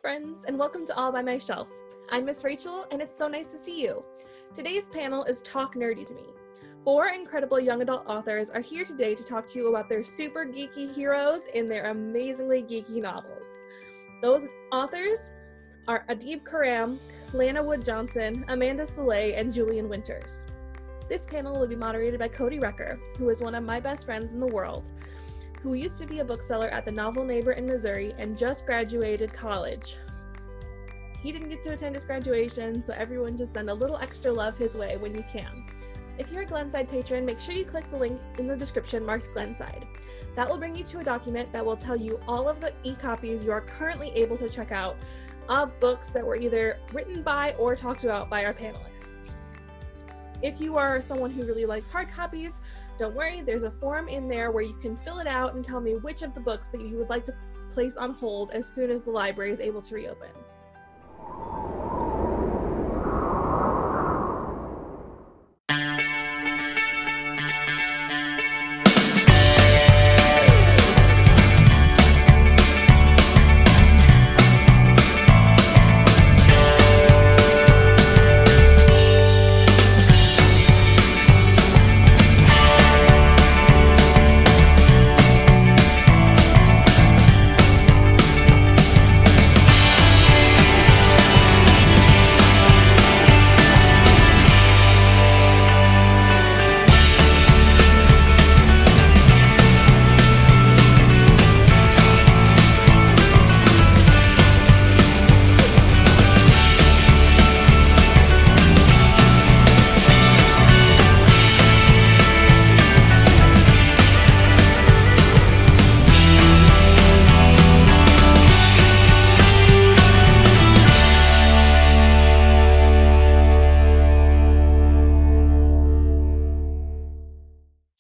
friends, and welcome to All by My Shelf. I'm Miss Rachel, and it's so nice to see you. Today's panel is Talk Nerdy to Me. Four incredible young adult authors are here today to talk to you about their super geeky heroes in their amazingly geeky novels. Those authors are Adib Khorram, Lana Wood Johnson, Amanda Sellet, and Julian Winters. This panel will be moderated by Cody Roecker, who is one of my best friends in the world, who used to be a bookseller at the Novel Neighbor in Missouri and just graduated college. He didn't get to attend his graduation, so everyone just send a little extra love his way when you can. If you're a Glenside patron, make sure you click the link in the description marked Glenside. That will bring you to a document that will tell you all of the e-copies you are currently able to check out of books that were either written by or talked about by our panelists. If you are someone who really likes hard copies, don't worry, there's a form in there where you can fill it out and tell me which of the books that you would like to place on hold as soon as the library is able to reopen.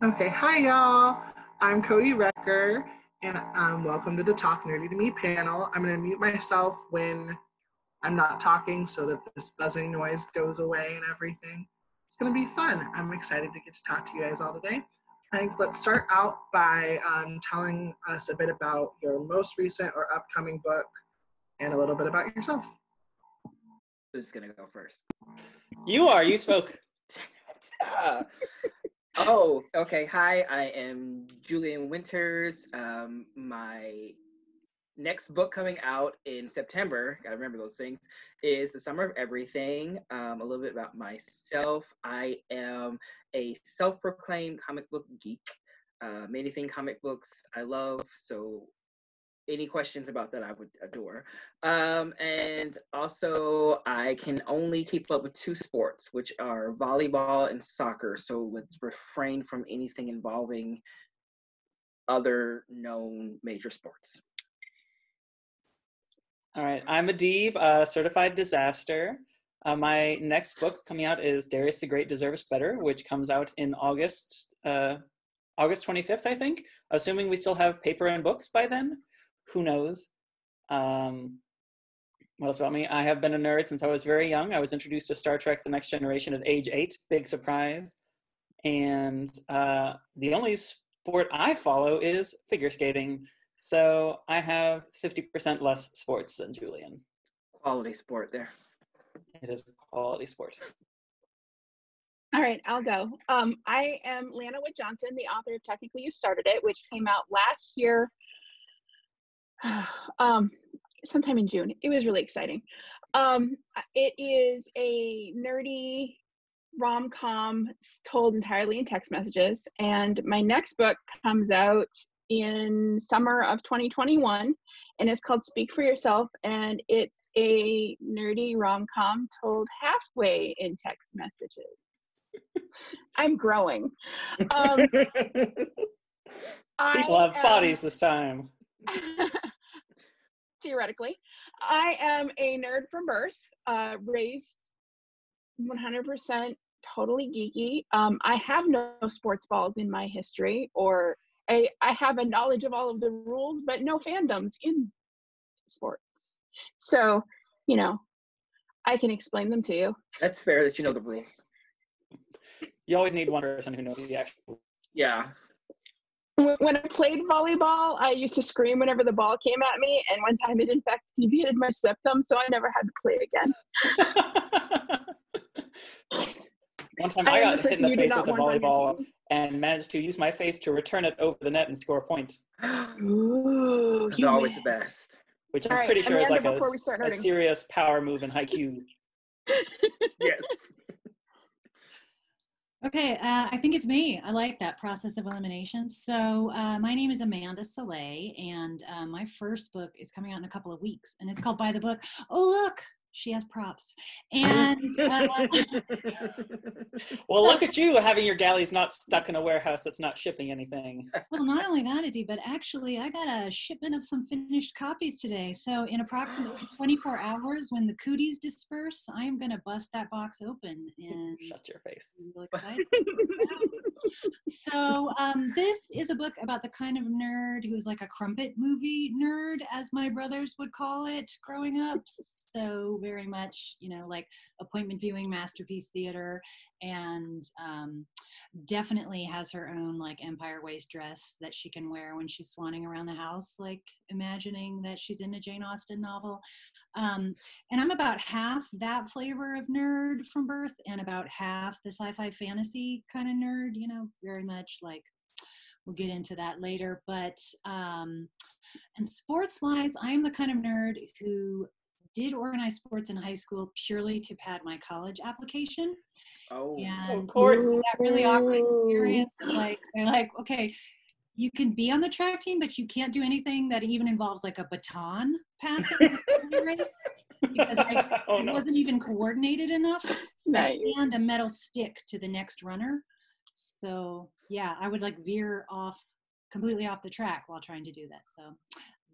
Okay, hi y'all. I'm Cody Roecker, and welcome to the Talk Nerdy to Me panel. I'm going to mute myself when I'm not talking so that this buzzing noise goes away and everything. It's going to be fun. I'm excited to get to talk to you guys all today. I think let's start out by telling us a bit about your most recent or upcoming book and a little bit about yourself. Who's going to go first? You are. You spoke. Oh, okay. Hi, I am Julian Winters. My next book coming out in September, gotta remember those things, is The Summer of Everything. A little bit about myself. I am a self-proclaimed comic book geek. Anything comic books I love, so any questions about that I would adore. And also I can only keep up with two sports, which are volleyball and soccer. So let's refrain from anything involving other known major sports. All right, I'm Adib, a certified disaster. My next book coming out is Darius the Great Deserves Better, which comes out in August 25th, I think. Assuming we still have paper and books by then. Who knows? What else about me? I have been a nerd since I was very young. I was introduced to Star Trek The Next Generation at age 8. Big surprise. And the only sport I follow is figure skating. So I have 50% less sports than Julian. Quality sport there. It is quality sports. All right, I'll go. I am Lana Wood Johnson, the author of Technically You Started It, which came out last year. Sometime in June. It was really exciting. It is a nerdy rom-com told entirely in text messages, and my next book comes out in summer of 2021, and it's called Speak for Yourself, and it's a nerdy rom-com told halfway in text messages. I'm growing. People have bodies this time. Theoretically, I am a nerd from birth, raised 100% totally geeky. I have no sports balls in my history, or I have a knowledge of all of the rules, but no fandoms in sports. So, you know, I can explain them to you. That's fair that you know the rules. You always need one person who knows the actual. Yeah. When I played volleyball, I used to scream whenever the ball came at me, and one time it in fact deviated my septum, so I never had to play again. One time I got hit in the face with a volleyball and managed to use my face to return it over the net and score a point. Ooh, It's always the best. Which I'm pretty sure Amanda, is like a serious power move in haiku. Yes. Okay, I think it's me. I like that process of elimination. So my name is Amanda Sellet, and my first book is coming out in a couple of weeks, and it's called By the Book. Oh, look, she has props. And well, look at you having your galleys not stuck in a warehouse that's not shipping anything. Well, not only that, Adib, but actually I got a shipment of some finished copies today. So in approximately 24 hours, when the cooties disperse, I am going to bust that box open. And shut your face. I'm really excited. So this is a book about the kind of nerd who is like a crumpet movie nerd, as my brothers would call it growing up. So very much, you know, like appointment viewing, masterpiece theater, and definitely has her own like Empire Waist dress that she can wear when she's swanning around the house, like imagining that she's in a Jane Austen novel. And I'm about half that flavor of nerd from birth and about half the sci-fi fantasy kind of nerd, you know, very much like, we'll get into that later. But, and sports-wise, I'm the kind of nerd who did organize sports in high school purely to pad my college application. Oh, and of course. that really awkward experience of like, they're like, okay, you can be on the track team, but you can't do anything that even involves like a baton passing race because like, it wasn't even coordinated enough to hand a metal stick to the next runner. So yeah, I would like veer off completely off the track while trying to do that. So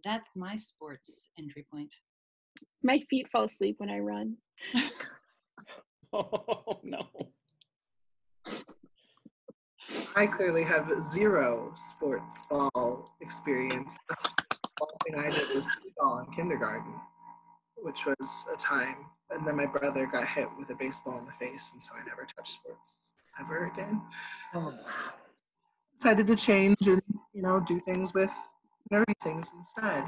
that's my sports entry point. My feet fall asleep when I run. Oh no. I clearly have zero sports ball experience. The ball thing I did was t-ball in kindergarten, which was a time. And then my brother got hit with a baseball in the face, and so I never touched sports ever again. Oh. Decided to change and, you know, do things with nerdy things instead.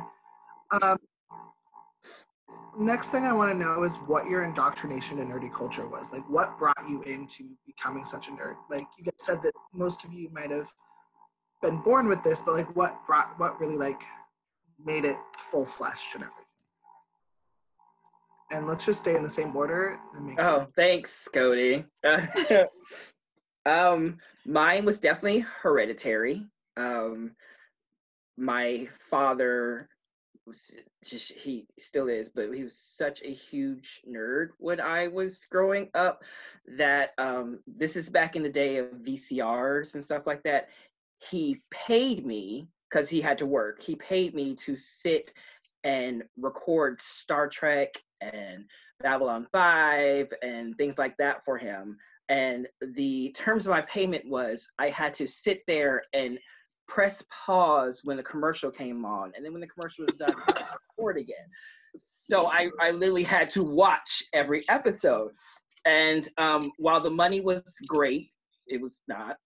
Next thing I want to know is what your indoctrination in nerdy culture was. Like, what brought you into becoming such a nerd? Like, you guys said that most of you might have been born with this, but like, what really like made it full flesh and everything? And let's just stay in the same order. Thanks, Cody. Mine was definitely hereditary. My father he still is, but he was such a huge nerd when I was growing up that this is back in the day of VCRs and stuff like that. He paid me, because he had to work, he paid me to sit and record Star Trek and Babylon 5 and things like that for him. And the terms of my payment was I had to sit there and press pause when the commercial came on, and then when the commercial was done, I press record again. So I literally had to watch every episode. And while the money was great, it was not.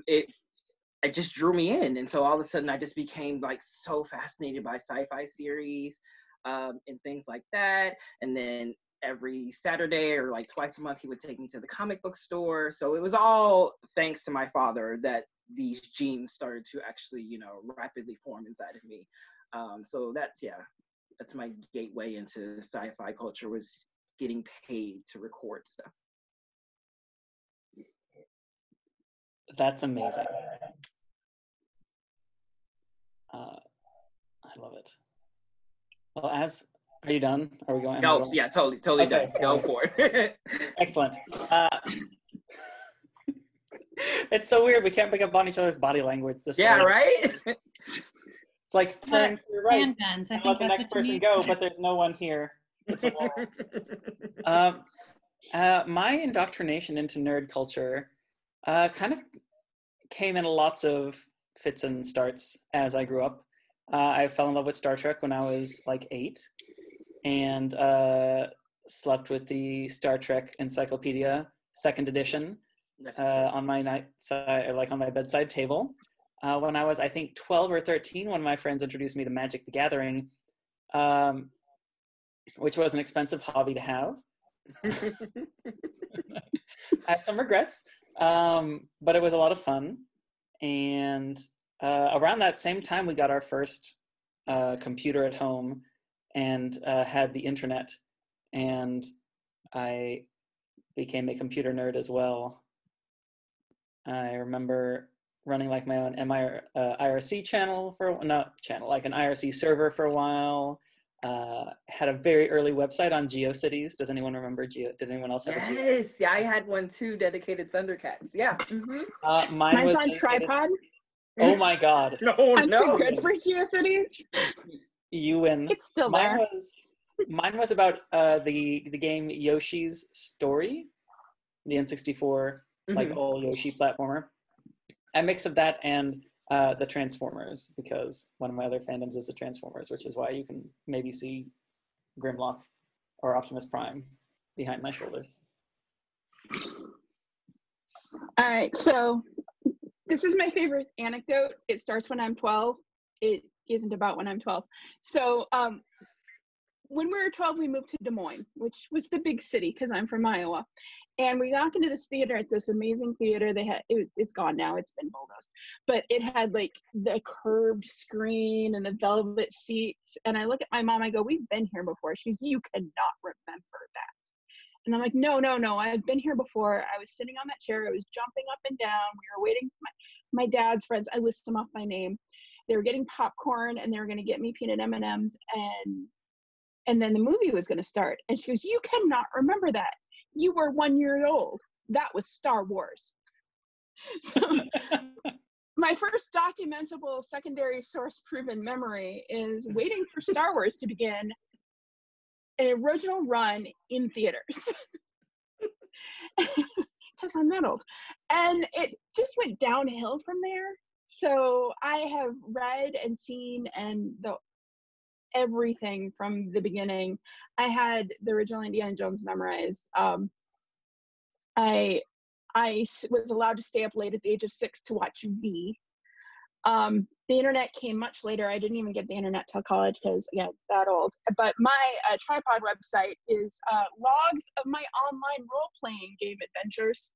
It just drew me in, and so all of a sudden I just became like so fascinated by sci-fi series and things like that. And then every Saturday or like twice a month, he would take me to the comic book store. So it was all thanks to my father that these genes started to actually, you know, rapidly form inside of me. So that's my gateway into sci-fi culture, was getting paid to record stuff. That's amazing. I love it. Well, are you done? Are we going? No, yeah, totally okay, done. Go for it. Excellent. It's so weird. We can't pick up on each other's body language this way. Right? It's like turn to your right. Handguns. I think let the next person go, but there's no one here. It's a wall. My indoctrination into nerd culture kind of came in lots of fits and starts as I grew up. I fell in love with Star Trek when I was like 8, and slept with the Star Trek Encyclopedia 2nd edition on my on my bedside table. when I was, I think, 12 or 13, one of my friends introduced me to Magic the Gathering, which was an expensive hobby to have. I have some regrets, but it was a lot of fun. And around that same time, we got our first computer at home and had the internet. And I became a computer nerd as well. I remember running like my own IRC channel like an IRC server for a while. Had a very early website on GeoCities. Does anyone remember Did anyone else have a Geo? Yes, yeah, I had one too, dedicated Thundercats. Yeah. Mm-hmm. Mine's on tripod. Oh my God. I'm too good for GeoCities. You win. It's still there. Mine was about the game Yoshi's Story, the N64 like old Yoshi platformer. A mix of that and the Transformers, because one of my other fandoms is the Transformers, which is why you can maybe see Grimlock or Optimus Prime behind my shoulders. All right, so this is my favorite anecdote. It starts when I'm 12. It isn't about when I'm 12. So when we were 12, we moved to Des Moines, which was the big city because I'm from Iowa. And we walked into this theater. It's this amazing theater. It's gone now. It's been bulldozed. But it had like the curved screen and the velvet seats. And I look at my mom. I go, "We've been here before." She goes, "You cannot remember that." And I'm like, no. I've been here before. I was sitting on that chair. I was jumping up and down. We were waiting for my dad's friends. I list them off by name. They were getting popcorn and they were going to get me peanut M&Ms. And then the movie was going to start. And she goes, "You cannot remember that. You were 1 year old. That was Star Wars." So my first documentable secondary source proven memory is waiting for Star Wars to begin an original run in theaters. Because I'm that old. And it just went downhill from there. So I have read and seen everything from the beginning. I had the original Indiana Jones memorized. I was allowed to stay up late at the age of 6 to watch V. The internet came much later. I didn't even get the internet till college because, again, that old. But my tripod website is logs of my online role-playing game adventures.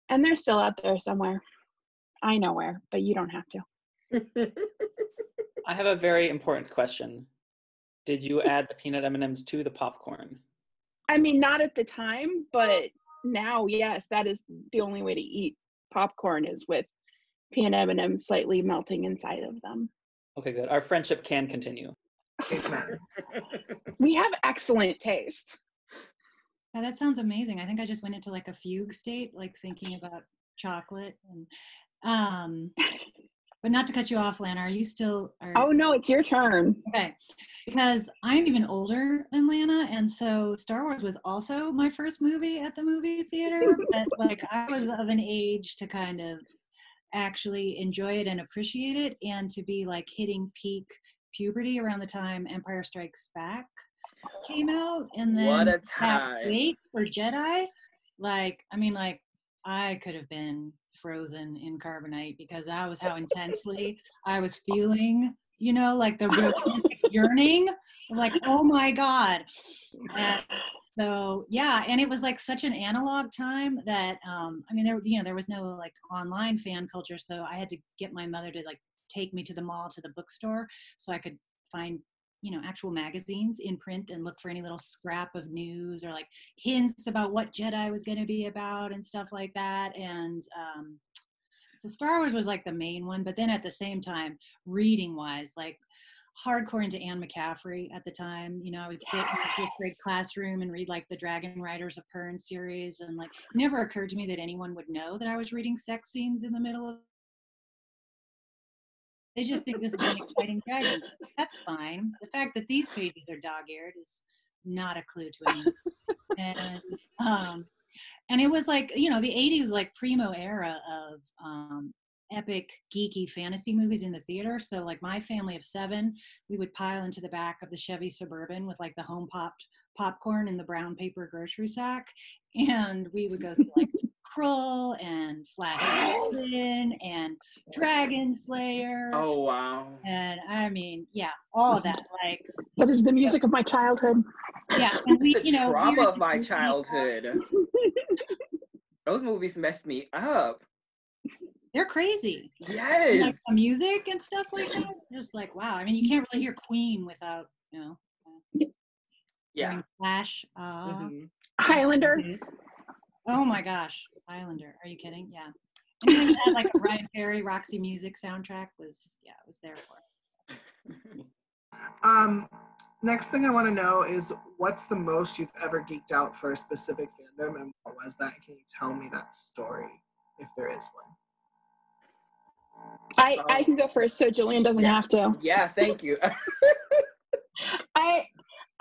And they're still out there somewhere. I know where, but you don't have to. I have a very important question. Did you add the peanut M&Ms to the popcorn? I mean, not at the time, but now, yes, that is the only way to eat popcorn is with peanut M&Ms slightly melting inside of them. Okay, good. Our friendship can continue. We have excellent taste. Yeah, that sounds amazing. I think I just went into like a fugue state, like thinking about chocolate. And but not to cut you off, Lana, are you still? Oh no, it's your turn. Okay, because I'm even older than Lana, and so Star Wars was also my first movie at the movie theater. But like I was of an age to kind of actually enjoy it and appreciate it, and to be like hitting peak puberty around the time Empire Strikes Back came out, and then what a time. Wait for Jedi. Like, I mean, like I could have been frozen in carbonite because that was how intensely I was feeling, you know, like the romantic yearning, like, oh my God. And so, yeah. And it was like such an analog time that, I mean, there was no like online fan culture. So I had to get my mother to like take me to the mall, to the bookstore, so I could find, you know, actual magazines in print and look for any little scrap of news or like hints about what Jedi was going to be about and stuff like that. And so Star Wars was like the main one, but then at the same time, reading wise, like hardcore into Anne McCaffrey at the time. You know, I would sit in the fifth grade classroom and read like the Dragon Riders of Pern series, and like it never occurred to me that anyone would know that I was reading sex scenes in the middle of. They just think this is an exciting dragon. That's fine. The fact that these pages are dog-eared is not a clue to anyone. And it was like, you know, the 80s was like primo era of epic geeky fantasy movies in the theater. So like my family of 7, we would pile into the back of the Chevy Suburban with like the home popped popcorn in the brown paper grocery sack, and we would go see like Krull and Flash Gordon and Dragon Slayer. Oh wow. And I mean, yeah, all of that. Like, That is the music of my childhood. yeah, and we, The trauma of my childhood. Those movies messed me up. They're crazy. Yes. Like the music and stuff like that. Just like, wow. I mean, you can't really hear Queen without, Yeah. hearing Flash. Highlander. Oh my gosh, Highlander. Are you kidding? Yeah. Anything that had like a Ryan Perry, Roxy Music soundtrack was there for it. Next thing I want to know is what's the most you've ever geeked out for a specific fandom, and what was that? Can you tell me that story, if there is one? I can go first, so Julian doesn't have to. Yeah, thank you.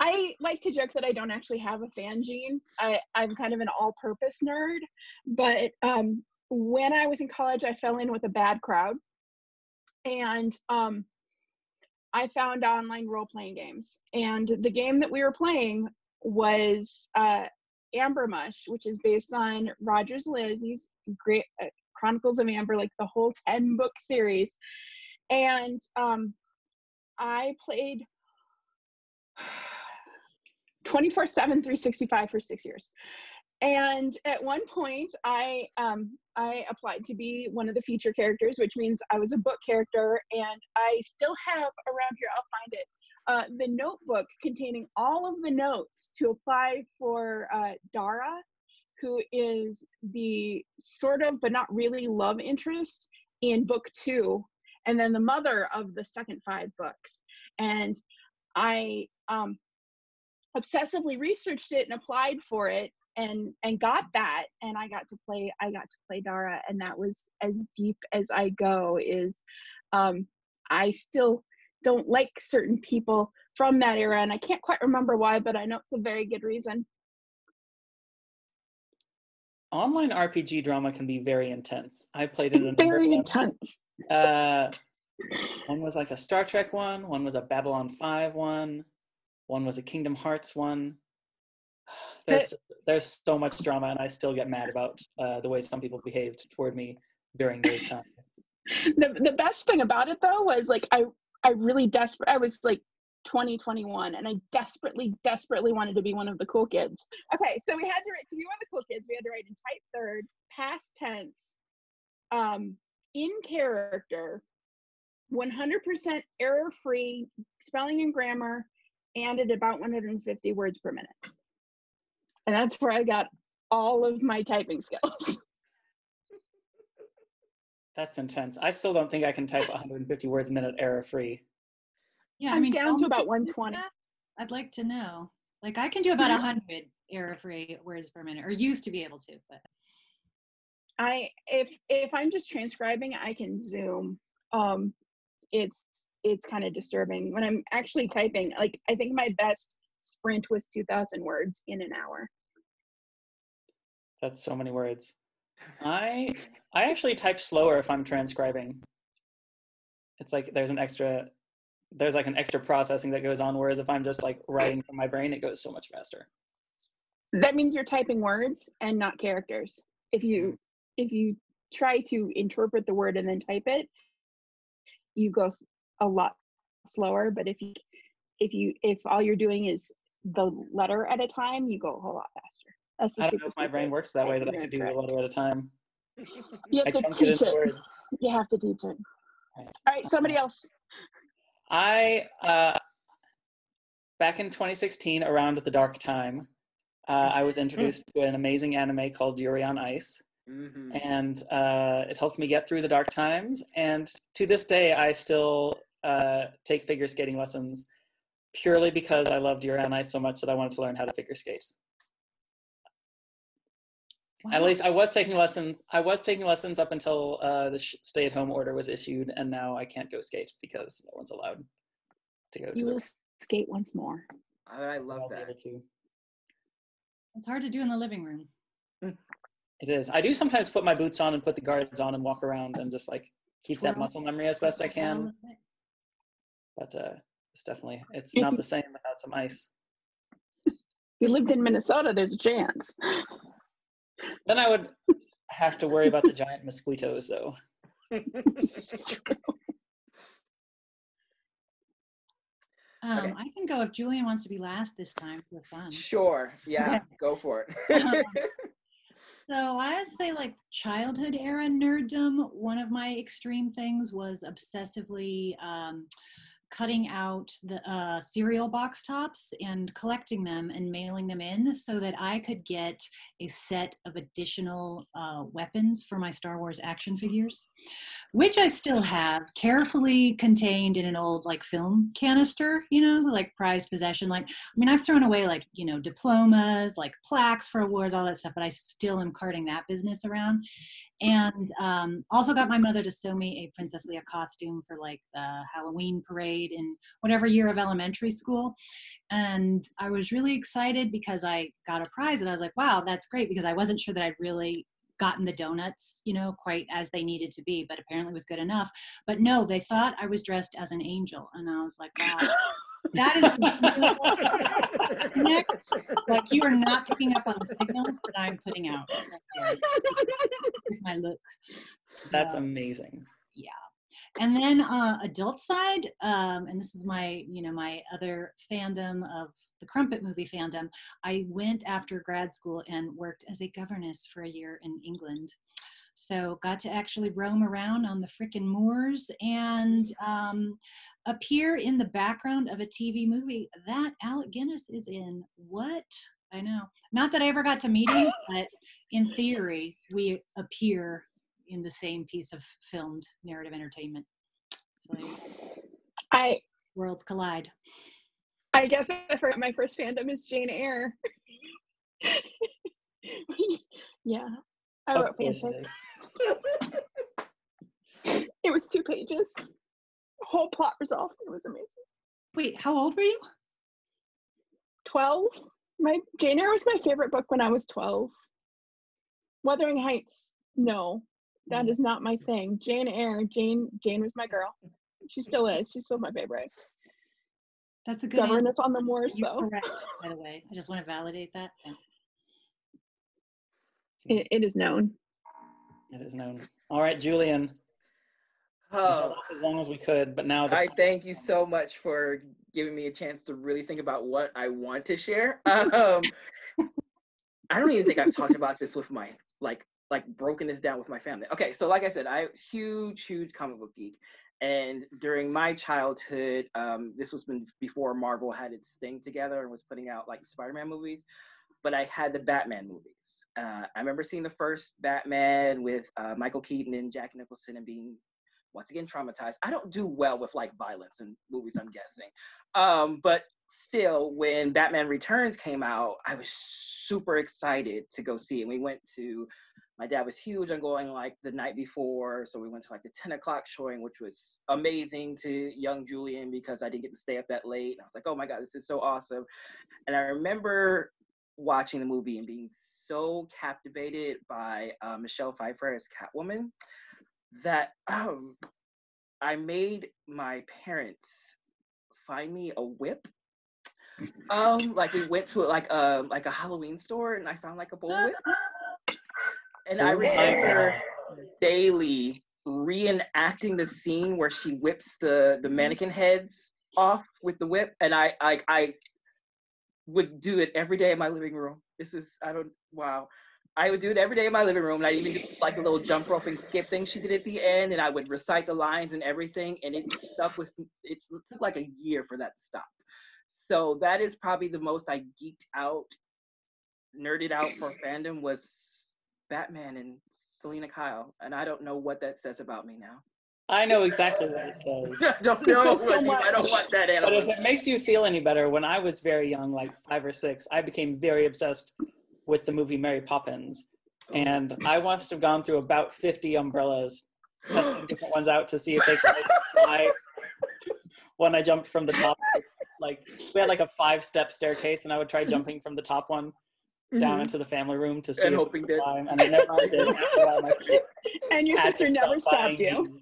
I like to joke that I don't actually have a fan gene. I'm kind of an all-purpose nerd, but when I was in college, I fell in with a bad crowd, and I found online role-playing games, and the game that we were playing was Amber Mush, which is based on Roger Zelazny's great Chronicles of Amber, like the whole 10-book series. And I played 24/7, 365 for 6 years. And at one point, I applied to be one of the feature characters, which means I was a book character, and I still have around here, I'll find it, the notebook containing all of the notes to apply for Dara, who is the sort of, but not really, love interest in book 2, and then the mother of the second 5 books. And I obsessively researched it and applied for it, and got that, and I got to play Dara, and that was as deep as I go. Is I still don't like certain people from that era, and I can't quite remember why, but I know it's a very good reason. Online RPG drama can be very intense. I played in a number Very of them. intense. One was like a Star Trek one was a Babylon 5 one was a Kingdom Hearts one. There's so much drama, and I still get mad about the way some people behaved toward me during those times. The best thing about it, though, was like I really I was like 2021, and I desperately wanted to be one of the cool kids. Okay, so we had to write, to be one of the cool kids, we had to write in type third, past tense, in character, 100% error-free, spelling and grammar, and at about 150 words per minute. And that's where I got all of my typing skills. That's intense. I still don't think I can type 150 words a minute error-free. Yeah, I'm down to about 120. I'd like to know. Like, I can do about 100 error-free words per minute, or used to be able to, but. If I'm just transcribing, I can zoom. It's kind of disturbing. When I'm actually typing, like, I think my best sprint was 2,000 words in an hour. That's so many words. I actually type slower if I'm transcribing. It's like there's like an extra processing that goes on, whereas if I'm just like writing from my brain, it goes so much faster. That means you're typing words and not characters. If you try to interpret the word and then type it, you go a lot slower. But if all you're doing is the letter at a time, you go a whole lot faster. That's the I don't know if my brain works that way that I could do a letter at a time. You have to teach it. You have to teach it. All right, somebody else. Back in 2016, around the dark time, I was introduced to an amazing anime called Yuri on Ice. Mm-hmm. And it helped me get through the dark times. And to this day, I still take figure skating lessons purely because I loved Yuri on Ice so much that I wanted to learn how to figure skate. Wow. At least I was taking lessons. I was taking lessons up until the stay-at-home order was issued, and now I can't go skate because no one's allowed to go. You will skate once more. I love that. It's hard to do in the living room. It is. I do sometimes put my boots on and put the guards on and walk around and just like keep that muscle memory as best I can. But it's not the same without some ice. If you lived in Minnesota, there's a chance. Then I I have to worry about the giant mosquitoes, though. Okay. I can go if Julian wants to be last this time for fun. Sure. Yeah, Okay. go for it. So I'd say like childhood era nerddom, one of my extreme things was obsessively cutting out the cereal box tops and collecting them and mailing them in so that I could get a set of additional weapons for my Star Wars action figures, which I still have carefully contained in an old like film canister, you know, like prized possession. Like, I mean, I've thrown away like, you know, diplomas, like plaques for awards, all that stuff, but I still am carting that business around. And also got my mother to sew me a Princess Leia costume for like the Halloween parade in whatever year of elementary school. And I was really excited because I got a prize and I was like, wow, that's great, because I wasn't sure that I'd really gotten the donuts, you know, quite as they needed to be, but apparently it was good enough. But no, they thought I was dressed as an angel. And I was like, wow, that is like, you are not picking up on the signals that I'm putting out. With my look. That's amazing. Yeah. And then adult side, and this is my, you know, my other fandom of the Crumpet movie fandom. I went after grad school and worked as a governess for a year in England. So got to actually roam around on the frickin' moors and appear in the background of a TV movie that Alec Guinness is in. What? I know. Not that I ever got to meet him, but in theory, we appear in the same piece of filmed narrative entertainment. So worlds collide. I guess I forgot my first fandom is Jane Eyre. Yeah, I wrote fanfic. It was 2 pages. Whole plot resolved. It was amazing. Wait, how old were you? 12. Jane Eyre was my favorite book when I was 12. Wuthering Heights, no, that is not my thing. Jane Eyre, Jane was my girl. She still is. She's still my favorite. That's a good Governess on the Moors, You're though. correct, by the way. I just want to validate that. Yeah. It is known. It is known. All right, Julian. Oh, as long as we could, but now I thank you so much for giving me a chance to really think about what I want to share. I don't even think I've talked about this with my like broken this down with my family. Okay, so like I said, I'm huge comic book geek, and during my childhood, this was before Marvel had its thing together and was putting out like Spider-Man movies. But I had the Batman movies. I remember seeing the first Batman with Michael Keaton and Jack Nicholson and being once again traumatized. I don't do well with like violence in movies, I'm guessing. But still, when Batman Returns came out, I was super excited to go see it. We went to, my dad was huge on going like the night before, so we went to like the 10 o'clock showing, which was amazing to young Julian because I didn't get to stay up that late. I was like, oh my God, this is so awesome. And I remember watching the movie and being so captivated by Michelle Pfeiffer as Catwoman that I made my parents find me a whip. Like we went to like a Halloween store and I found like a bullwhip. And I remember daily reenacting the scene where she whips the mannequin heads off with the whip, and I would do it every day in my living room. I would do it every day in my living room, and I even did like a little jump rope and skip thing she did at the end, and I would recite the lines and everything, and it stuck with me. It took like a year for that to stop. So that is probably the most I geeked out, nerded out for fandom was Batman and Selena Kyle, and I don't know what that says about me now. I know exactly what it says. I don't know. I don't want that animal. But if it makes you feel any better, when I was very young, like 5 or 6, I became very obsessed with the movie Mary Poppins. And I must have gone through about 50 umbrellas, testing different ones out to see if they could fly. When I jumped from the top, like we had like a 5-step staircase, and I would try jumping from the top one down into the family room to see and if hoping it climb, and I never did. And your sister never stopped you.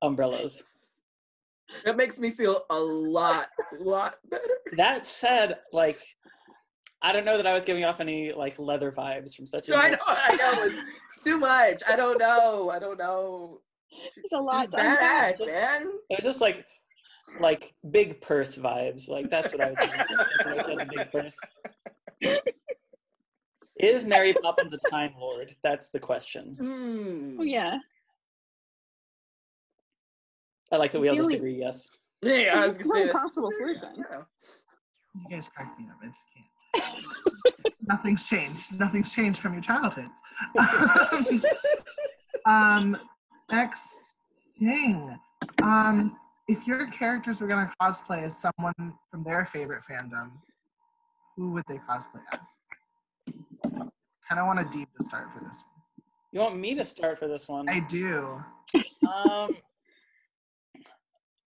Umbrellas. That makes me feel a lot better. That said, like I don't know that I was giving off any like leather vibes from such a. No, I know. It's too much. I don't know. There's a lot She's to unpack. badass, man. It was just like big purse vibes. Like that's what I was thinking. Like, a big purse. Is Mary Poppins a Time Lord? That's the question. Oh yeah. I like that we all just Really- agree yes. Yeah, I was It's gonna not say a possible solution. Yeah. You guys crack me up. I just can't. Nothing's changed. Nothing's changed from your childhoods. Next thing. If your characters were gonna cosplay as someone from their favorite fandom, who would they cosplay as? Kind of want Adib to start for this one. You want me to start for this one? I do.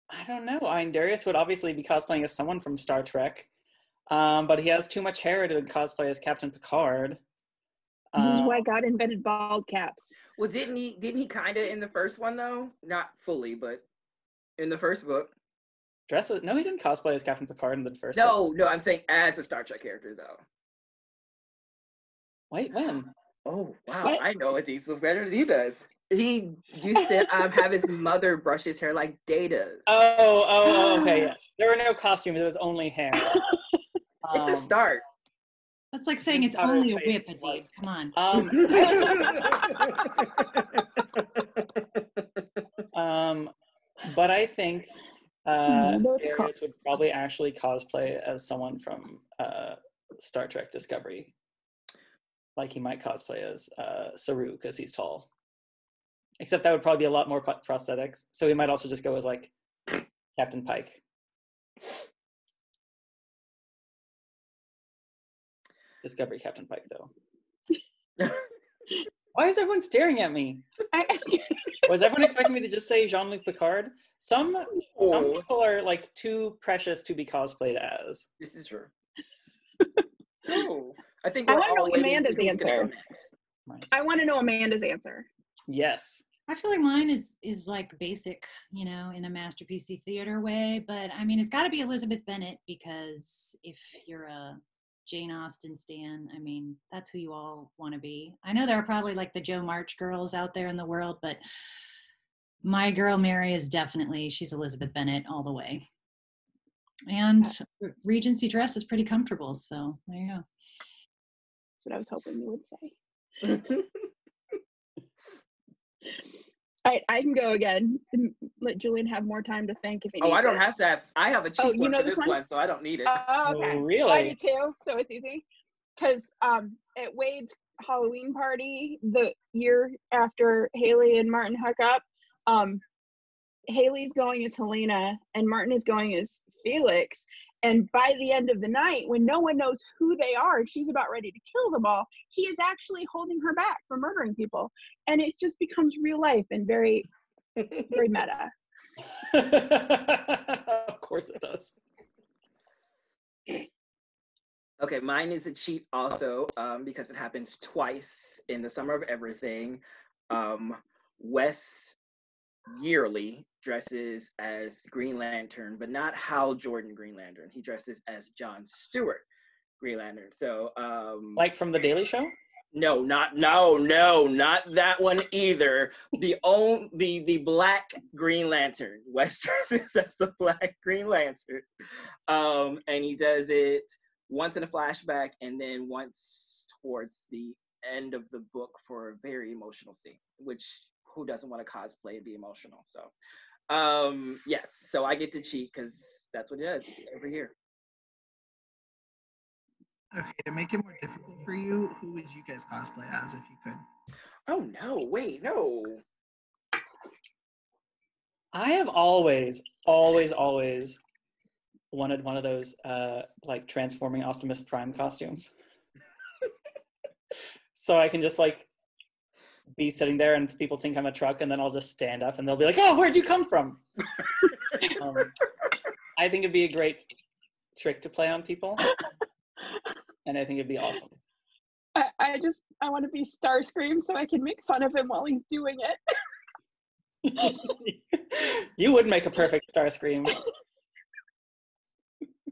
I don't know. I mean, Darius would obviously be cosplaying as someone from Star Trek, but he has too much hair to cosplay as Captain Picard. This is why God invented bald caps. Well, didn't he kind of in the first one though? Not fully, but in the first book. No, he didn't cosplay as Captain Picard in the first book. No, I'm saying as a Star Trek character though. Wait, when? Oh wow, What? I know Adib's book better than he does. He used to have his mother brush his hair like Data's. Oh, okay. Yeah. There were no costumes. It was only hair. It's a start. That's like saying it's Outer only a whip, space Adib. was- Come on. But I think Both Darius would probably actually cosplay as someone from Star Trek Discovery. Like he might cosplay as Saru because he's tall. Except that would probably be a lot more prosthetics. So he might also just go as like Captain Pike. Discovery Captain Pike though. Why is everyone staring at me? Was everyone expecting me to just say Jean-Luc Picard? Some people are like too precious to be cosplayed as. This is true. No, I think I we're wanna know all waiting to Amanda's see who's gonna go answer. next. Right. I want to know Amanda's answer. Yes. I feel like mine is like basic, you know, in a Masterpiece Theater way, but I mean, it's got to be Elizabeth Bennet because if you're a Jane Austen stan, I mean, that's who you all want to be. I know there are probably like the Jo March girls out there in the world, but my girl Mary is definitely, she's Elizabeth Bennet all the way. And Regency dress is pretty comfortable, so there you go. That's what I was hoping you would say. All right, I can go again and let Julian have more time to think if he needs I don't it. have to have. I have a cheap you one know for this this one? one, so I don't need it. Oh, okay. Oh, Well, I do really? too, so it's easy. Because at Wade's Halloween party, the year after Haley and Martin hook up, Haley's going as Helena and Martin is going as Felix. And by the end of the night, when no one knows who they are, she's about ready to kill them all, he is actually holding her back from murdering people. And it just becomes real life and very, very meta. Of course it does. Okay, mine is a cheat also because it happens twice in the Summer of Everything. Wes yearly dresses as Green Lantern, but not Hal Jordan Green Lantern. He dresses as John Stewart Green Lantern. So Like from The Daily Show? no, not that one either. The Black Green Lantern. Wes dresses as the Black Green Lantern. And he does it once in a flashback and then once towards the end of the book for a very emotional scene, which who doesn't want to cosplay and be emotional? So yes, so I get to cheat because that's what it is every year. Okay, to make it more difficult for you, who would you guys cosplay as if you could? Oh no, wait, no. I have always wanted one of those like transforming Optimus Prime costumes. So I can just like be sitting there and people think I'm a truck and then I'll just stand up and they'll be like, oh, where'd you come from? I think it'd be a great trick to play on people. And I think it'd be awesome. I want to be Starscream so I can make fun of him while he's doing it. You would make a perfect Starscream.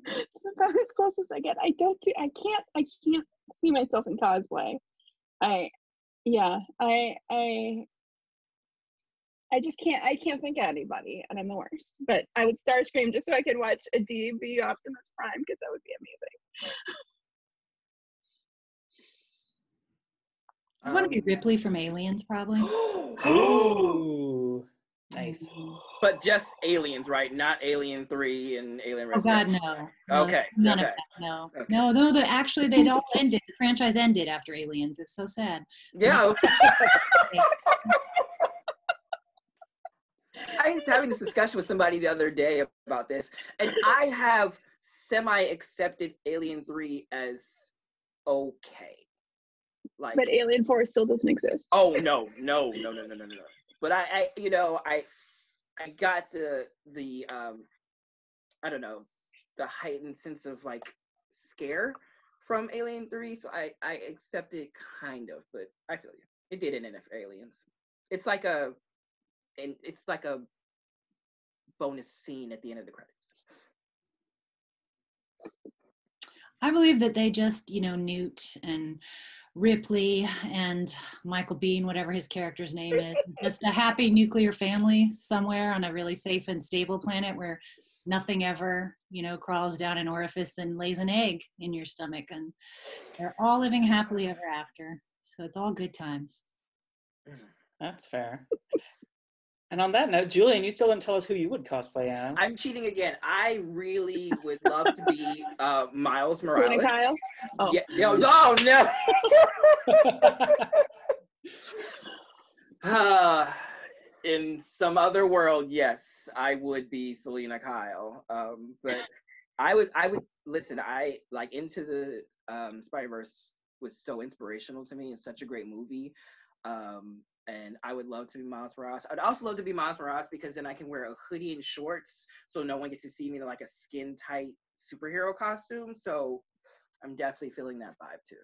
It's about as close as I get. I can't see myself in cosplay. I just can't think of anybody, and I'm the worst. But I would Starscream just so I could watch Adib be Optimus Prime, because that would be amazing. I want to be Ripley from Aliens, probably. Ooh, nice. But just Aliens, right? Not Alien 3 and Alien Oh God, Resurrection. no. Okay. None Okay. of that. No. Okay. No. Actually, they'd all ended. The franchise ended after Aliens. It's so sad. Yeah. I was having this discussion with somebody the other day about this, and I have semi-accepted Alien 3 as okay. Like, But Alien 4 still doesn't exist. oh no. But I got the I don't know, the heightened sense of like scare from Alien 3, so I accept it kind of, but I feel you. It did end enough Aliens. It's like a bonus scene at the end of the credits. I believe that they just, Newt and Ripley and Michael Biehn, whatever his character's name is, just a happy nuclear family somewhere on a really safe and stable planet where nothing ever, crawls down an orifice and lays an egg in your stomach, and they're all living happily ever after. So it's all good times. That's fair. And on that note, Julian, you still didn't tell us who you would cosplay as. I'm cheating again. I really would love to be Miles Morales. Including Kyle? Oh. Yeah, no. In some other world, yes, I would be Selena Kyle. But I would listen. I like Into the Spider-Verse was so inspirational to me. It's such a great movie. And I would love to be Miles Morales. I'd also love to be Miles Morales because then I can wear a hoodie and shorts, so no one gets to see me in like a skin-tight superhero costume. So I'm definitely feeling that vibe too.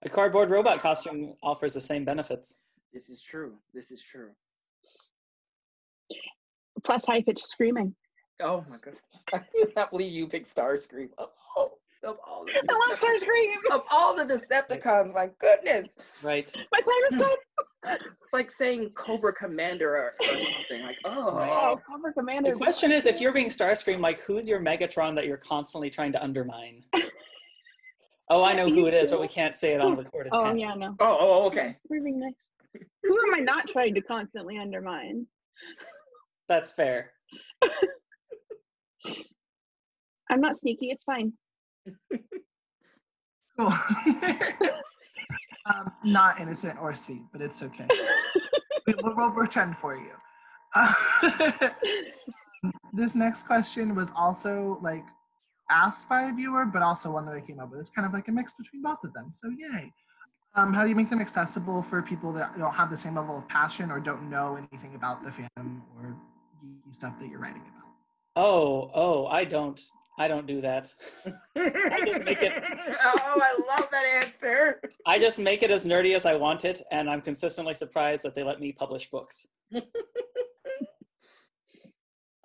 A cardboard robot costume offers the same benefits. This is true. Plus high-pitched screaming. Oh my god! I cannot believe you picked Starscream. Of all the I love Starscream. Of all the Decepticons, my goodness. Right. My time is come. It's like saying Cobra Commander or something. Like, Oh, Cobra Commander. The question is, if you're being Starscream, like, who's your Megatron that you're constantly trying to undermine? Oh, I know who it is, but we can't say it on recorded. Oh, yeah, no. Oh, okay. We're being nice. Who am I not trying to constantly undermine? That's fair. I'm not sneaky. It's fine. Cool. Not innocent or sweet, but it's okay. We'll pretend for you. This next question was also like asked by a viewer, but also one that I came up with. It's kind of like a mix between both of them. So yay. How do you make them accessible for people that don't have the same level of passion or don't know anything about the fandom or geeky stuff that you're writing about? Oh, I don't do that. I just make it. Oh, I love that answer. I just make it as nerdy as I want it, and I'm consistently surprised that they let me publish books.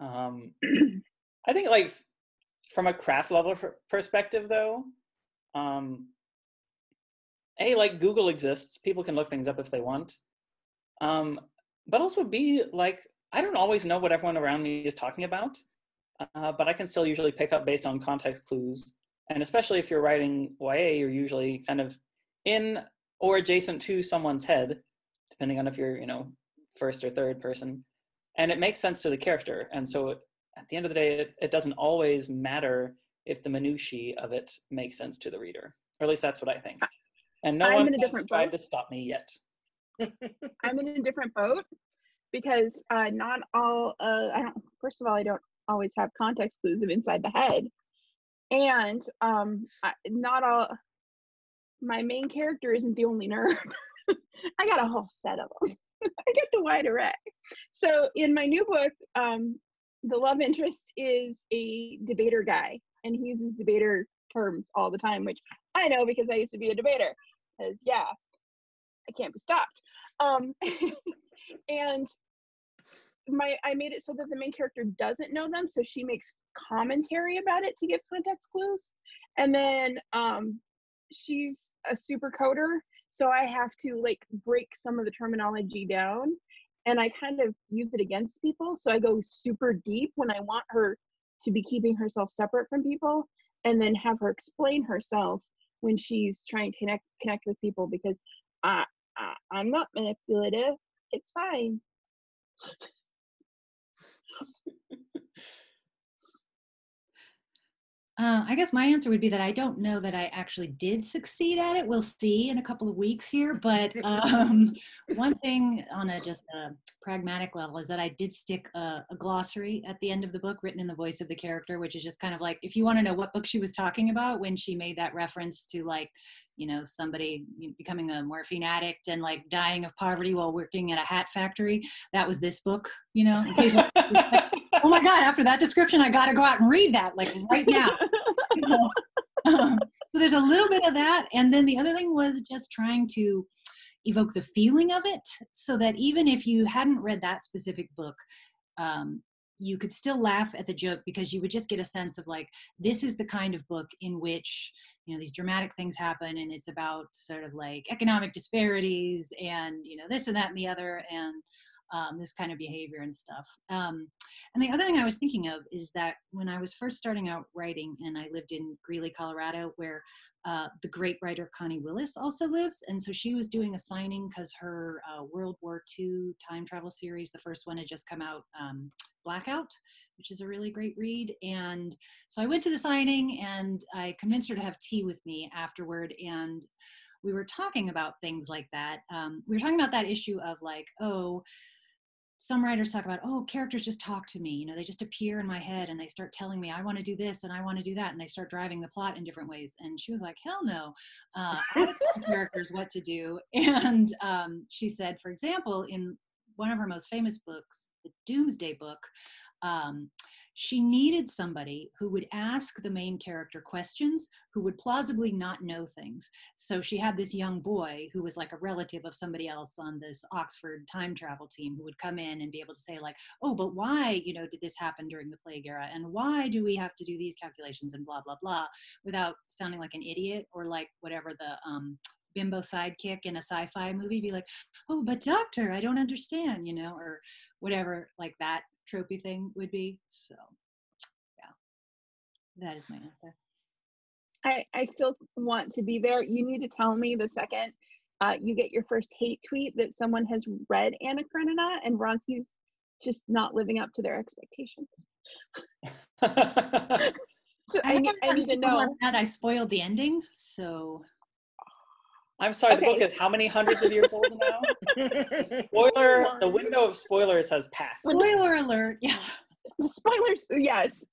I think, like, from a craft level perspective, though, like, Google exists. People can look things up if they want. But also, B, like, I don't always know what everyone around me is talking about. But I can still usually pick up based on context clues. And especially if you're writing YA, you're usually kind of in or adjacent to someone's head, depending on if you're, first or third person. And it makes sense to the character. And so at the end of the day, it doesn't always matter if the minutiae of it makes sense to the reader. Or at least that's what I think. And no one has tried to stop me yet. I'm in a different boat because not all, first of all, I don't always have context clues of inside the head, and not all, my main character isn't the only nerd. I got a whole set of them. I get the wide array. So in my new book, the love interest is a debater guy, and he uses debater terms all the time, which I know because I used to be a debater, because I can't be stopped. And I made it so that the main character doesn't know them, so she makes commentary about it to give context clues. And then she's a super coder, so I have to like break some of the terminology down, and I kind of use it against people. So I go super deep when I want her to be keeping herself separate from people, and then have her explain herself when she's trying to connect with people, because I'm not manipulative. It's fine. I guess my answer would be that I don't know that I actually did succeed at it. We'll see in a couple of weeks here. But one thing on just a pragmatic level is that I did stick a glossary at the end of the book written in the voice of the character, which is just kind of like, if you want to know what book she was talking about when she made that reference to, like, you know, somebody becoming a morphine addict and like dying of poverty while working at a hat factory, that was this book, you know, in case like, oh my God, after that description, I got to go out and read that like right now. So there's a little bit of that. And then the other thing was just trying to evoke the feeling of it, so that even if you hadn't read that specific book, you could still laugh at the joke, because you would just get a sense of like, this is the kind of book in which, you know, these dramatic things happen, and it's about sort of like economic disparities and, you know, this and that and the other, and this kind of behavior and stuff. And the other thing I was thinking of is that when I was first starting out writing, and I lived in Greeley, Colorado, where the great writer Connie Willis also lives. And so she was doing a signing because her World War II time travel series, the first one had just come out, Blackout, which is a really great read. And so I went to the signing, and I convinced her to have tea with me afterward. And we were talking about things like that. We were talking about that issue of like, oh, some writers talk about, oh, characters just talk to me, you know, they just appear in my head and they start telling me I want to do this and I want to do that, and they start driving the plot in different ways. And she was like, hell no, I tell characters what to do. And she said, for example, in one of her most famous books, the Doomsday Book, she needed somebody who would ask the main character questions, who would plausibly not know things. So she had this young boy who was like a relative of somebody else on this Oxford time travel team, who would come in and be able to say like, oh, but why, you know, did this happen during the plague era? And why do we have to do these calculations and blah, blah, blah, without sounding like an idiot, or like whatever the bimbo sidekick in a sci-fi movie, be like, oh, but doctor, I don't understand, you know, or whatever, like that tropey thing would be. So yeah, that is my answer. I still want to be there. You need to tell me the second you get your first hate tweet that someone has read Anna Karenina and Vronsky's just not living up to their expectations. So I need to know. I spoiled the ending, so. I'm sorry, Okay. the book is how many hundreds of years old now? The window of spoilers has passed. Spoiler alert, yeah. Spoilers, yes.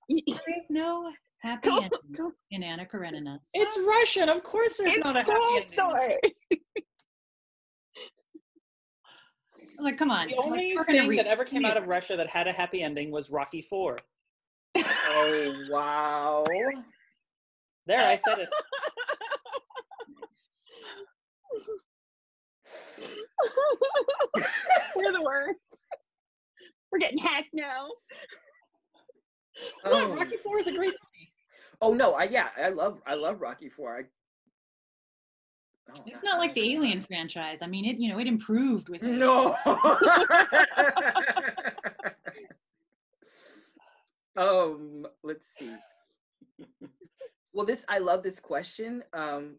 There is no happy ending in Anna Karenina. So. It's Russian, of course there's not a happy Tolstoy. ending. Like, come on. The only thing that ever came out of Russia that had a happy ending was Rocky IV. Oh, wow. There, I said it. We're the worst. We're getting hacked now. What? Rocky IV is a great movie. Oh no, I love Rocky IV. It's not like the Alien franchise. I mean, it improved with it. No. Let's see. Well, I love this question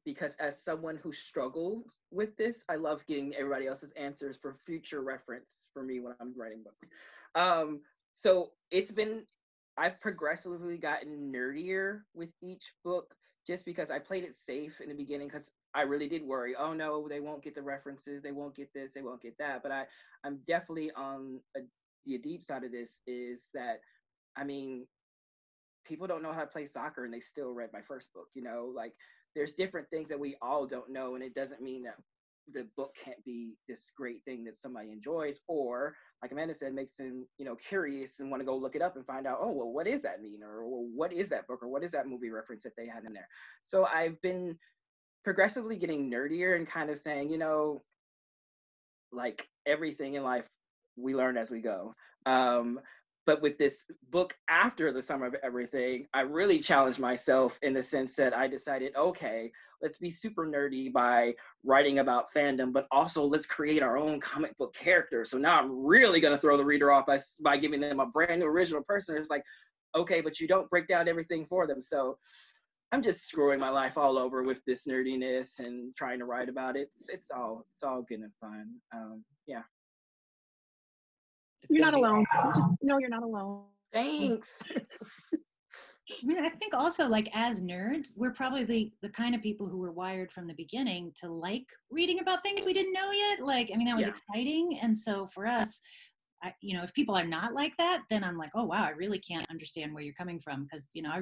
because as someone who struggles with this, I love getting everybody else's answers for future reference for me when I'm writing books. So I've progressively gotten nerdier with each book, just because I played it safe in the beginning, because I really did worry, oh no, they won't get the references, they won't get this, they won't get that. But I'm definitely on the Adib side of this, is that, I mean, people don't know how to play soccer and they still read my first book, you know, like there's different things that we all don't know, and it doesn't mean that the book can't be this great thing that somebody enjoys, or like Amanda said, makes them, you know, curious and want to go look it up and find out, oh, well, what does that mean? Or what is that book? Or what is that movie reference that they had in there? So I've been progressively getting nerdier and kind of saying, you know, like everything in life, we learn as we go. But with this book after the Summer of Everything, I really challenged myself in the sense that I decided, okay, let's be super nerdy by writing about fandom, but also let's create our own comic book character. So now I'm really going to throw the reader off by giving them a brand new original person. It's like, okay, but you don't break down everything for them. So I'm just screwing my life all over with this nerdiness and trying to write about it. It's all good and fun. Yeah. You're not alone. Just know you're not alone. Thanks. I mean, I think also, like, as nerds, we're probably the kind of people who were wired from the beginning to like reading about things we didn't know yet. Like, I mean, that was exciting. And so for us, you know, if people are not like that, then I'm like, oh, wow, I really can't understand where you're coming from. Because, you know,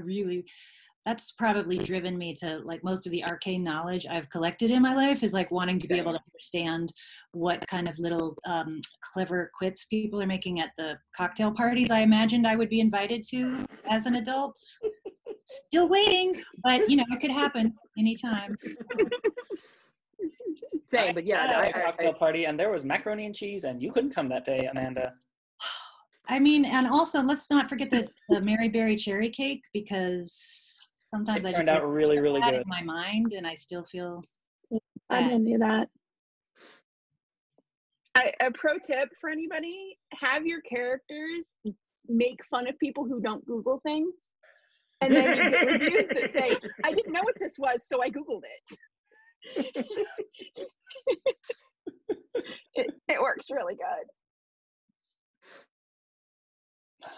that's probably driven me to, like, most of the arcane knowledge I've collected in my life is like wanting to be able to understand what kind of little clever quips people are making at the cocktail parties I imagined I would be invited to as an adult. Still waiting, but you know, it could happen anytime. Same, but yeah, I cocktail party, and there was macaroni and cheese, and you couldn't come that day, Amanda. I mean, and also let's not forget the Mary Berry cherry cake, because sometimes it turned out really, really good in my mind, and I still feel I didn't do that. A pro tip for anybody: have your characters make fun of people who don't Google things, and then you get reviews that say, "I didn't know what this was, so I Googled it." It works really good. I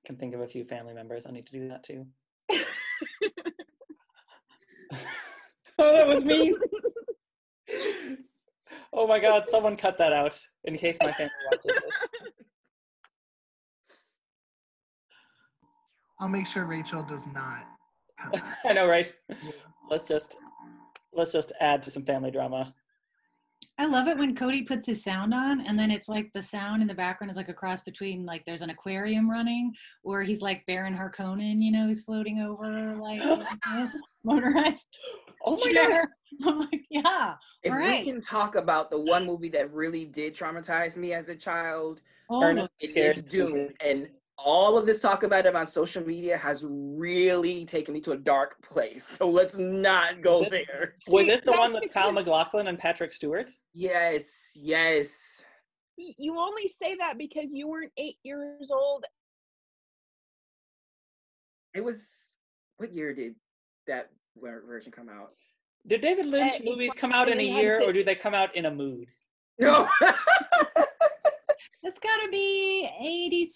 can think of a few family members I need to do that too. Oh, that was mean. Oh my God, someone cut that out in case my family watches this. I'll make sure Rachel does not cut that. I know, right? Yeah. Let's just add to some family drama. I love it when Cody puts his sound on, and then it's like the sound in the background is like a cross between, like, there's an aquarium running, or he's like Baron Harkonnen, you know, he's floating over, like, motorized. Oh my God. I'm like, yeah. If right. we can talk about the one movie that really did traumatize me as a child, Oh, it is Dune. And all of this talk about it on social media has really taken me to a dark place. So let's not go there. Was it the one with Kyle MacLachlan and Patrick Stewart? Yes, yes. You only say that because you weren't 8 years old. It was, what year did that version come out? Do David Lynch movies come out in a year, or do they come out in a mood? No. It's got to be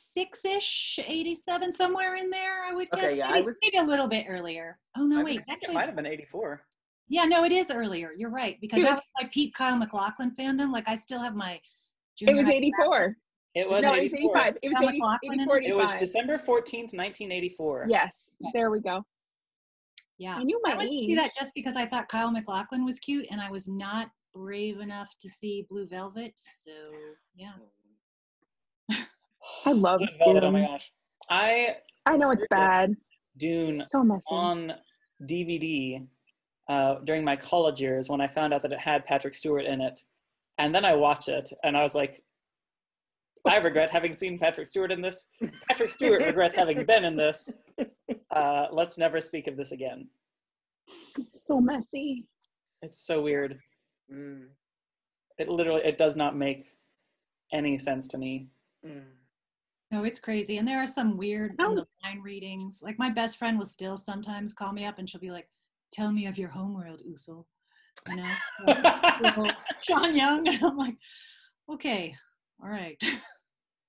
86-ish, 87, somewhere in there, I would guess. Okay, yeah, maybe a little bit earlier. Oh, no, wait. Actually, it might have been 84. Yeah, no, it is earlier. You're right. Because that was my peak Kyle MacLachlan fandom. Like, I still have my junior. It was 84. It was no, 84. It was 85. It was 84, 85. It was December 14th, 1984. Yes, there we go. Yeah. I knew my went to see that just because I thought Kyle MacLachlan was cute, and I was not brave enough to see Blue Velvet. So, yeah. I love Velvet. Dune. Oh my gosh. I know it's bad. Dune so messy. On DVD during my college years when I found out that it had Patrick Stewart in it. And then I watched it and I was like, I regret having seen Patrick Stewart in this. Patrick Stewart regrets having been in this. Let's never speak of this again. It's so messy. It's so weird. It does not make any sense to me. No, it's crazy. And there are some weird line readings. Like, my best friend will still sometimes call me up and she'll be like, tell me of your homeworld, Usul. You know? Like, Sean Young. And I'm like, okay, all right.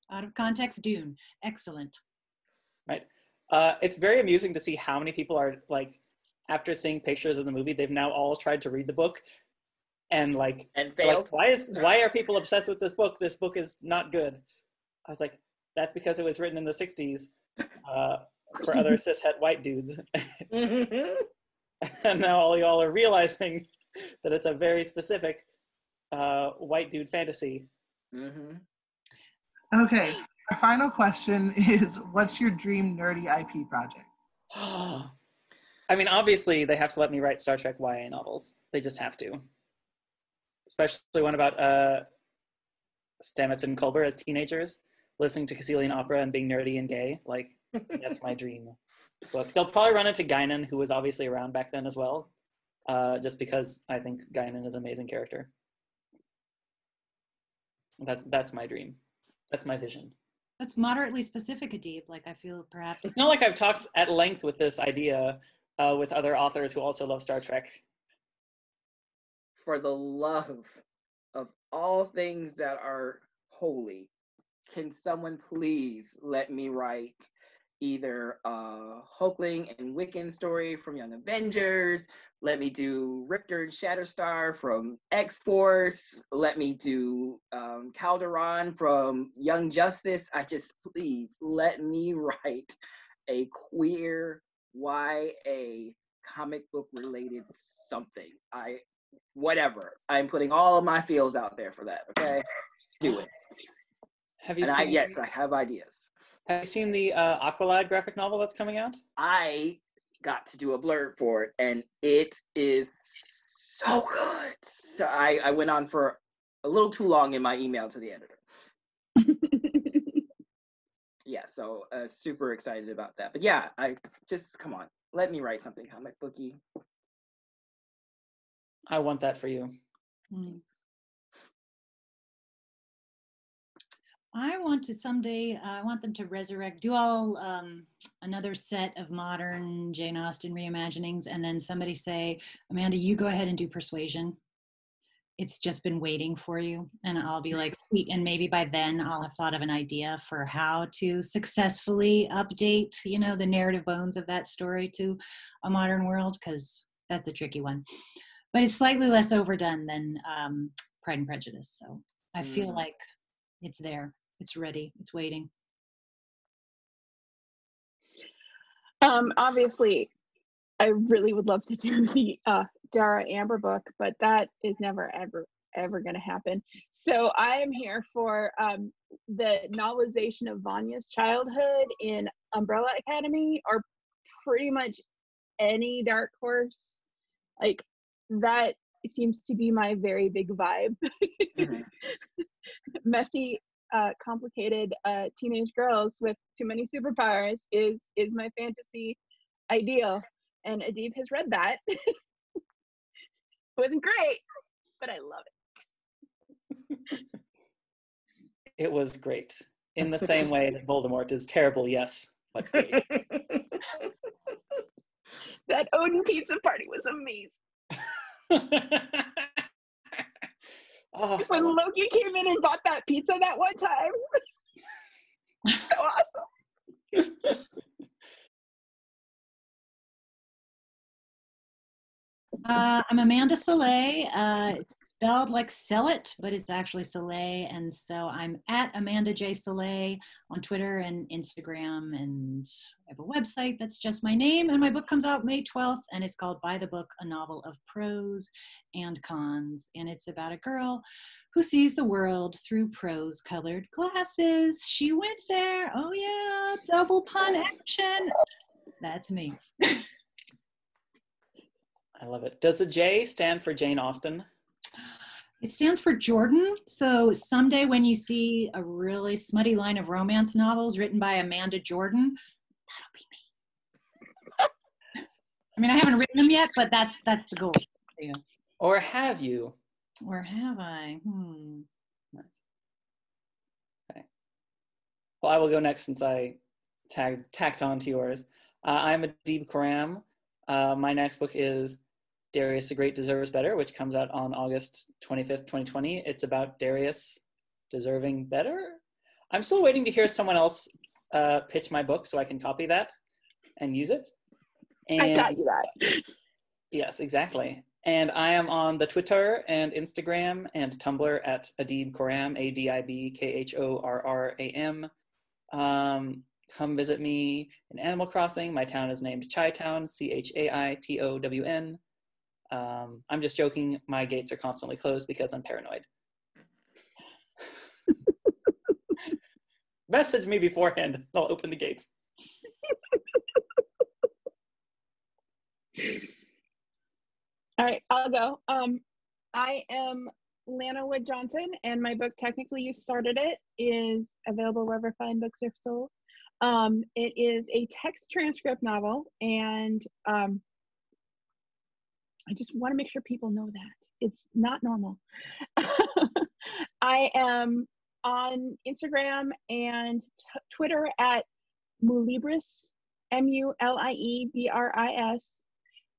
Out of context, Dune. Excellent. Right. It's very amusing to see how many people are, like, after seeing pictures of the movie, they've now all tried to read the book and failed. Like, why are people obsessed with this book? This book is not good. I was like, that's because it was written in the 60s for other cishet white dudes. And now all y'all are realizing that it's a very specific white dude fantasy. Okay, our final question is, what's your dream nerdy IP project? I mean, obviously, they have to let me write Star Trek YA novels. They just have to. Especially one about Stamets and Culber as teenagers. listening to Castilian opera and being nerdy and gay. Like, that's my dream book. They'll probably run into Guinan, who was obviously around back then as well, just because I think Guinan is an amazing character. That's my dream. That's my vision. That's moderately specific, Adib. Like, I feel perhaps... It's not like I've talked at length with this idea with other authors who also love Star Trek. For the love of all things that are holy, can someone please let me write either a Hulkling and Wiccan story from Young Avengers, let me do Riptor and Shatterstar from X-Force, let me do Calderon from Young Justice. Please let me write a queer YA comic book related something. Whatever. I'm putting all of my feels out there for that, okay? Do it. Yes, I have ideas. Have you seen the Aqualad graphic novel that's coming out? I got to do a blurb for it, and it is so good. So I went on for a little too long in my email to the editor. Yeah, so super excited about that. But yeah, come on, let me write something comic booky. I want that for you. Mm. I want to someday, I want them to do all another set of modern Jane Austen reimaginings, and then somebody say, Amanda, you go ahead and do Persuasion. It's just been waiting for you. And I'll be like, sweet. And maybe by then I'll have thought of an idea for how to successfully update, the narrative bones of that story to a modern world, because that's a tricky one. But it's slightly less overdone than Pride and Prejudice. So I feel like it's there. It's ready. It's waiting. Obviously, I really would love to do the Dara Amber book, but that is never, ever going to happen. So I am here for the novelization of Vanya's childhood in Umbrella Academy, or pretty much any dark horse. Like, that seems to be my very big vibe. Messy, complicated teenage girls with too many superpowers is my fantasy ideal, and Adib has read that. It wasn't great, but I love it. It was great. In the same way that Voldemort is terrible, yes, but great. That Odin pizza party was amazing. Oh, when Loki came in and bought that pizza that one time. So awesome. I'm Amanda Sellet. It's spelled like Sellet, but it's actually Sellet. And so I'm at Amanda J. Sellet on Twitter and Instagram. And I have a website that's just my name. And my book comes out May 12th. And it's called By the Book, a Novel of Pros and Cons. And it's about a girl who sees the world through prose-colored glasses. She went there. Oh, yeah. Double pun action. That's me. I love it. Does the J stand for Jane Austen? It stands for Jordan. So someday when you see a really smutty line of romance novels written by Amanda Jordan, that'll be me. I mean, I haven't written them yet, but that's the goal. Yeah. Or have you? Or have I? Okay. Well, I will go next since I tacked on to yours. I'm Adib Khorram. My next book is Darius the Great Deserves Better, which comes out on August 25th, 2020. It's about Darius deserving better. I'm still waiting to hear someone else pitch my book so I can copy that and use it. And I got you that. Yes, exactly. And I am on the Twitter and Instagram and Tumblr at Adib Khorram, ADIB KHORRAM. Come visit me in Animal Crossing. My town is named Chi-Town, CHAITOWN. I'm just joking. My gates are constantly closed because I'm paranoid. Message me beforehand. I'll open the gates. All right, I'll go. I am Lana Wood Johnson, and my book, Technically You Started It, is available wherever fine books are sold. It is a text transcript novel, and I just want to make sure people know that. It's not normal. I am on Instagram and Twitter at Mulibris, Muliebris,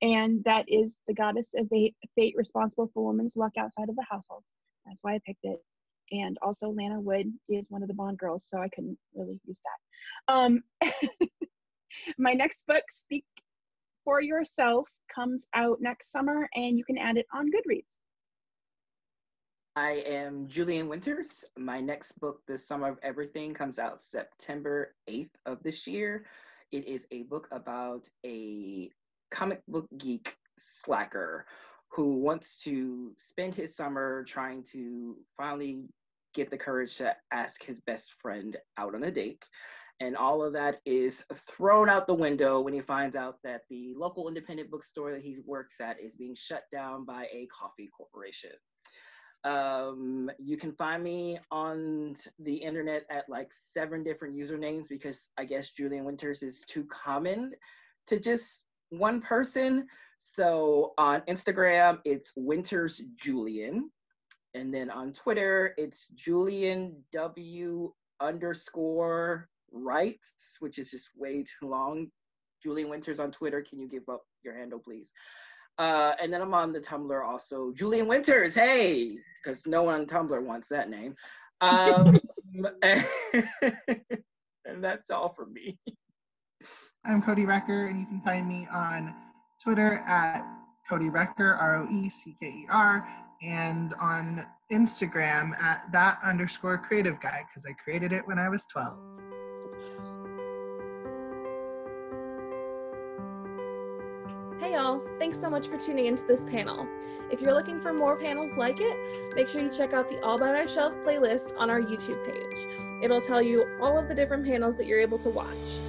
and that is the goddess of fate responsible for women's luck outside of the household. That's why I picked it. And also Lana Wood is one of the Bond girls, so I couldn't really use that. My next book, Speak for Yourself, comes out next summer, and you can add it on Goodreads. I am Julian Winters. My next book, The Summer of Everything, comes out September 8th of this year. It is a book about a comic book geek slacker who wants to spend his summer trying to finally get the courage to ask his best friend out on a date. And all of that is thrown out the window when he finds out that the local independent bookstore that he works at is being shut down by a coffee corporation. You can find me on the internet at like 7 different usernames because I guess Julian Winters is too common to just one person. So on Instagram, it's Winters Julian. And then on Twitter, it's Julian W_writes, which is just way too long. Julian Winters on Twitter. Can you give up your handle, please? And then I'm on the Tumblr also, Julian Winters, hey, because no one on Tumblr wants that name. And that's all for me. I'm Cody Roecker, and you can find me on Twitter at Cody Roecker, Roecker, and on Instagram at that_creative guy, because I created it when I was 12. Hey y'all, thanks so much for tuning into this panel. If you're looking for more panels like it, make sure you check out the All By Myself playlist on our YouTube page. It'll tell you all of the different panels that you're able to watch.